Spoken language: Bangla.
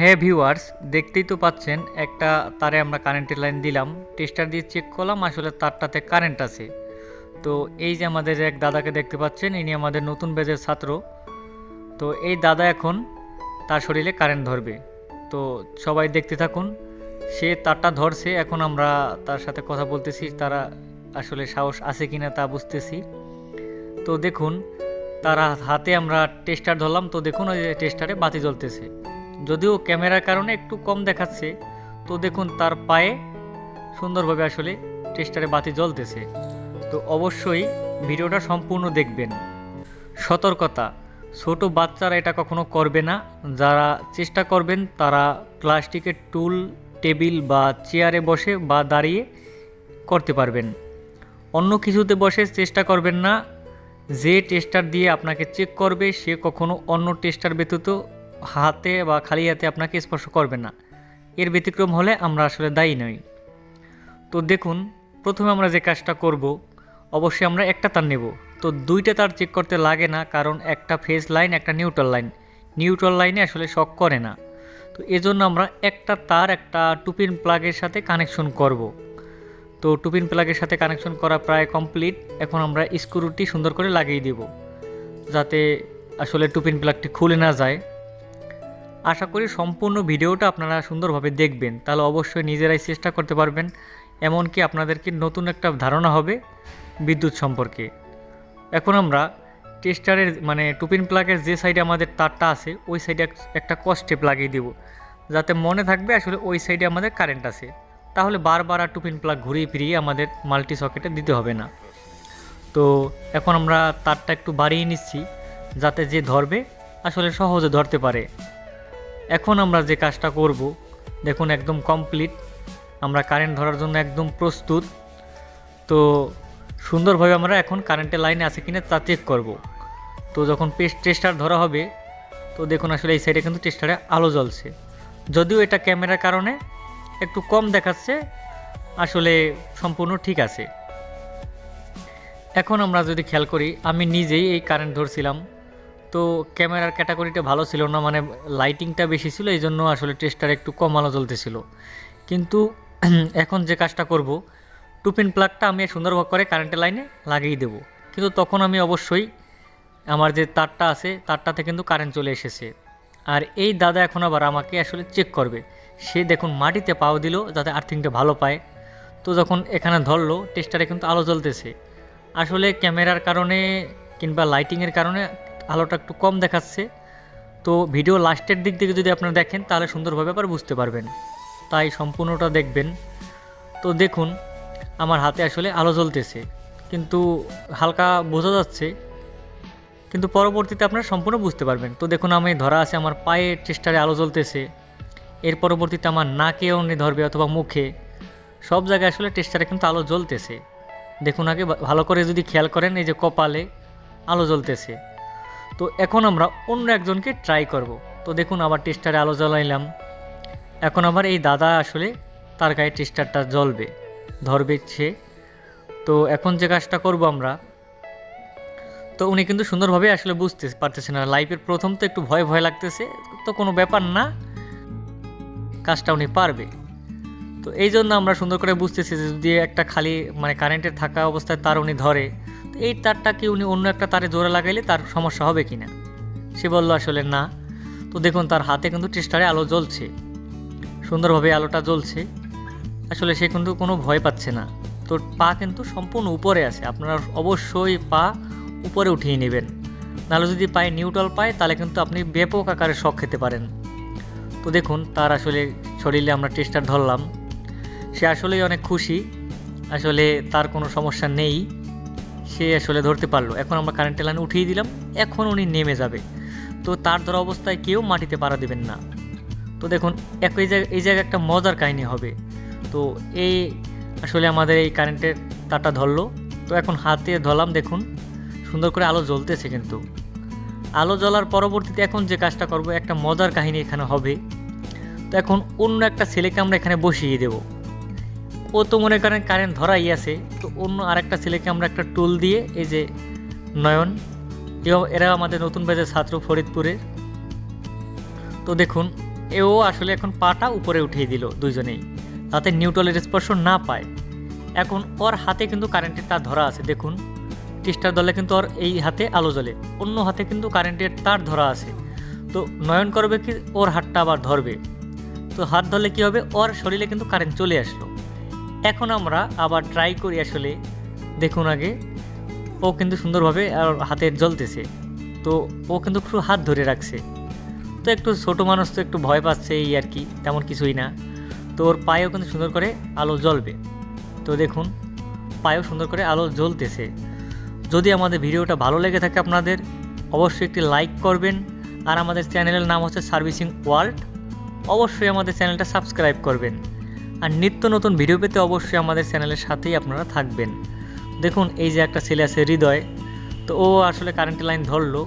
হ্যাঁ ভিউয়ার্স, দেখতেই তো পাচ্ছেন একটা তারে আমরা কারেন্টের লাইন দিলাম, টেস্টার দিয়ে চেক করলাম আসলে তারটাতে কারেন্ট আছে। তো এই যে আমাদের এক দাদাকে দেখতে পাচ্ছেন, ইনি আমাদের নতুন ব্যাচের ছাত্র। তো এই দাদা এখন তার শরীরে কারেন্ট ধরবে, তো সবাই দেখতে থাকুন। সে তারটা ধরছে, এখন আমরা তার সাথে কথা বলতেছি, তারা আসলে সাহস আছে কিনা তা বুঝতেছি। তো দেখুন তার হাতে আমরা টেস্টার ধরলাম, তো দেখুন ওই যে টেস্টারে বাতি জ্বলতেছে, যদিও ক্যামেরার কারণে একটু কম দেখাচ্ছে। তো দেখুন তার পায়ে সুন্দরভাবে আসলে টেস্টারে বাতি জ্বলতেছে। তো অবশ্যই ভিডিওটা সম্পূর্ণ দেখবেন। সতর্কতা, ছোট বাচ্চারা এটা কখনো করবে না। যারা চেষ্টা করবেন তারা প্লাস্টিকের টুল, টেবিল বা চেয়ারে বসে বা দাঁড়িয়ে করতে পারবেন। অন্য কিছুতে বসে চেষ্টা করবেন না। যে টেস্টার দিয়ে আপনাকে চেক করবে সে কখনো অন্য টেস্টার ব্যতীত হাতে বা খালি হাতে আপনাকে স্পর্শ করবে না। এর ব্যতিক্রম হলে আমরা আসলে দায়ী নই। তো দেখুন প্রথমে আমরা যে কাজটা করব, অবশ্যই আমরা একটা তার নেব। তো দুইটা তার চেক করতে লাগে না, কারণ একটা ফেজ লাইন একটা নিউট্রাল লাইন, নিউট্রাল লাইনে আসলে শক করে না। তো এজন্য আমরা একটা তার একটা টুপিন প্লাগের সাথে কানেকশন করব। তো টুপিন প্লাগের সাথে কানেকশন করা প্রায় কমপ্লিট। এখন আমরা স্ক্রুটি সুন্দর করে লাগিয়ে দেব, যাতে আসলে টুপিন প্লাগটি খুলে না যায়। আশা করি সম্পূর্ণ ভিডিওটা আপনারা সুন্দরভাবে দেখবেন, তাহলে অবশ্যই নিজেরাই চেষ্টা করতে পারবেন। এমনকি আপনাদেরকে নতুন একটা ধারণা হবে বিদ্যুৎ সম্পর্কে। এখন আমরা টেস্টারের মানে টুপিন প্লাগের যে সাইডে আমাদের তারটা আছে ওই সাইডে একটা কস্টেপ লাগিয়ে দেব, যাতে মনে থাকবে আসলে ওই সাইডে আমাদের কারেন্ট আছে। তাহলে বারবার আর টুপিন প্লাগ ঘুরিয়ে ফিরিয়ে আমাদের মাল্টি সকেটে দিতে হবে না। তো এখন আমরা তারটা একটু বাড়িয়ে নিচ্ছি, যাতে যে ধরবে আসলে সহজে ধরতে পারে। এখন আমরা যে কাজটা করব দেখুন একদম কমপ্লিট, আমরা কারেন্ট ধরার জন্য একদম প্রস্তুত। তো সুন্দরভাবে আমরা এখন কারেন্টের লাইনে আছে কিনা তা চেক করব। তো যখন টেস্টার ধরা হবে, তো দেখুন আসলে এই সাইডে কিন্তু টেস্টারে আলো জ্বলছে, যদিও এটা ক্যামেরার কারণে একটু কম দেখাচ্ছে, আসলে সম্পূর্ণ ঠিক আছে। এখন আমরা যদি খেয়াল করি, আমি নিজেই এই কারেন্ট ধরছিলাম, তো ক্যামেরার ক্যাটাগরিটা ভালো ছিল না, মানে লাইটিংটা বেশি ছিল, এই জন্য আসলে টেস্টার একটু কম আলো জ্বলতেছিল। কিন্তু এখন যে কাজটা করব, টুপিন প্লাগটা আমি সুন্দরভাবে করে কারেন্টের লাইনে লাগিয়ে দেব। কিন্তু তখন আমি অবশ্যই আমার যে তারটা আছে তারটাতে কিন্তু কারেন্ট চলে এসেছে। আর এই দাদা এখন আবার আমাকে আসলে চেক করবে। সে দেখুন মাটিতে পাও দিল যাতে আর্থিংটা ভালো পায়। তো যখন এখানে ধরলো টেস্টারে কিন্তু আলো জ্বলতেছে, আসলে ক্যামেরার কারণে কিংবা লাইটিংয়ের কারণে আলোটা একটু কম দেখাচ্ছে। তো ভিডিও লাস্টের দিক থেকে যদি আপনারা দেখেন তাহলে সুন্দরভাবে আবার বুঝতে পারবেন, তাই সম্পূর্ণটা দেখবেন। তো দেখুন আমার হাতে আসলে আলো জ্বলতেছে, কিন্তু হালকা বোঝা যাচ্ছে, কিন্তু পরবর্তীতে আপনারা সম্পূর্ণ বুঝতে পারবেন। তো দেখুন আমি ধরা আছে, আমার পায়ে টেস্টারে আলো জ্বলতেছে। এর পরবর্তীতে আমার নাকেও উনি ধরবে অথবা মুখে, সব জায়গায় আসলে টেস্টারে কিন্তু আলো জ্বলতেছে। দেখুন আগে ভালো করে যদি খেয়াল করেন, এই যে কপালে আলো জ্বলতেছে। তো এখন আমরা অন্য একজনকে ট্রাই করব। তো দেখুন আবার টেস্টারে আলো জ্বালাইলাম। এখন আবার এই দাদা আসলে তার গায়ে টেস্টারটা জ্বলবে, ধরবে সে। তো এখন যে কাজটা করব আমরা, তো উনি কিন্তু সুন্দরভাবে আসলে বুঝতে পারতেছে না, লাইফের প্রথম তো একটু ভয় ভয় লাগতেছে, তো কোনো ব্যাপার না, কাজটা উনি পারবে। তো এই জন্য আমরা সুন্দর করে বুঝতেছি যে যদি একটা খালি মানে কারেন্টের থাকা অবস্থায় তার উনি ধরে, তো এই তারটা কি উনি অন্য একটা তারে জোরে লাগাইলে তার সমস্যা হবে কি না। সে বলল আসলে না। তো দেখুন তার হাতে কিন্তু টেস্টারে আলো জ্বলছে, সুন্দরভাবে আলোটা জ্বলছে, আসলে সে কিন্তু কোনো ভয় পাচ্ছে না। তো পা কিন্তু সম্পূর্ণ উপরে আছে, আপনারা অবশ্যই পা উপরে উঠিয়ে নেবেন, নাহলে যদি পায়ে নিউট্রাল পায় তাহলে কিন্তু আপনি ব্যাপক আকারে শক খেতে পারেন। তো দেখুন তার আসলে শরীরে আমরা টেস্টার ধরলাম, সে আসলেই অনেক খুশি, আসলে তার কোনো সমস্যা নেই, সে আসলে ধরতে পারলো। এখন আমরা কারেন্টের লাইন উঠিয়ে দিলাম, এখন উনি নেমে যাবে। তো তার ধরা অবস্থায় কেউ মাটিতে পাড়া দেবেন না। তো দেখুন এই জায়গায় একটা মজার কাহিনী হবে। তো এই আসলে আমাদের এই কারেন্টের তারটা ধরলো, তো এখন হাতে ধরলাম, দেখুন সুন্দর করে আলো জ্বলতেছে। কিন্তু আলো জ্বলার পরবর্তীতে এখন যে কাজটা করব, একটা মজার কাহিনী এখানে হবে। তো এখন অন্য একটা ছেলেকে আমরা এখানে বসিয়ে দেব। ও তো মনে করেন কারেন্ট ধরাই আছে, তো অন্য আরেকটা ছেলেকে আমরা একটা টুল দিয়ে, এই যে নয়ন, এরা আমাদের নতুন ব্যাচের ছাত্র ফরিদপুরের। তো দেখুন এও আসলে এখন পাটা উপরে উঠিয়ে দিল দুইজনেই, যাতে নিউট্রালের স্পর্শ না পায়। এখন ওর হাতে কিন্তু কারেন্টের তার ধরা আছে, দেখুন টেস্টার দলে কিন্তু ওর এই হাতে আলো জ্বলে, অন্য হাতে কিন্তু কারেন্টের তার ধরা আছে। তো নয়ন করবে কি, ওর হাতটা আবার ধরবে, তো হাত ধরলে কি হবে, ওর শরীরে কিন্তু কারেন্ট চলে আসলো। এখন আমরা আবার ট্রাই করি আসলে, দেখুন আগে ও কিন্তু সুন্দরভাবে আর হাতে জ্বলতেছে, তো ও কিন্তু খুব হাত ধরে রাখছে। তো একটু ছোটো মানুষ তো একটু ভয় পাচ্ছে এই আর কি, তেমন কিছুই না। তো ওর পায়েও কিন্তু সুন্দর করে আলো জ্বলবে, তো দেখুন পায়েও সুন্দর করে আলো জ্বলতেছে। যদি আমাদের ভিডিওটা ভালো লেগে থাকে আপনাদের, অবশ্যই একটি লাইক করবেন। আর আমাদের চ্যানেলের নাম হচ্ছে সার্ভিসিং ওয়ার্ল্ড, অবশ্যই আমাদের চ্যানেলটা সাবস্ক্রাইব করবেন। আর নিত্য নতুন ভিডিও পেতে অবশ্যই আমাদের চ্যানেলের সাথেই আপনারা থাকবেন। দেখুন এই যে একটা ছেলে আছে হৃদয়, তো ও আসলে কারেন্টের লাইন ধরলো,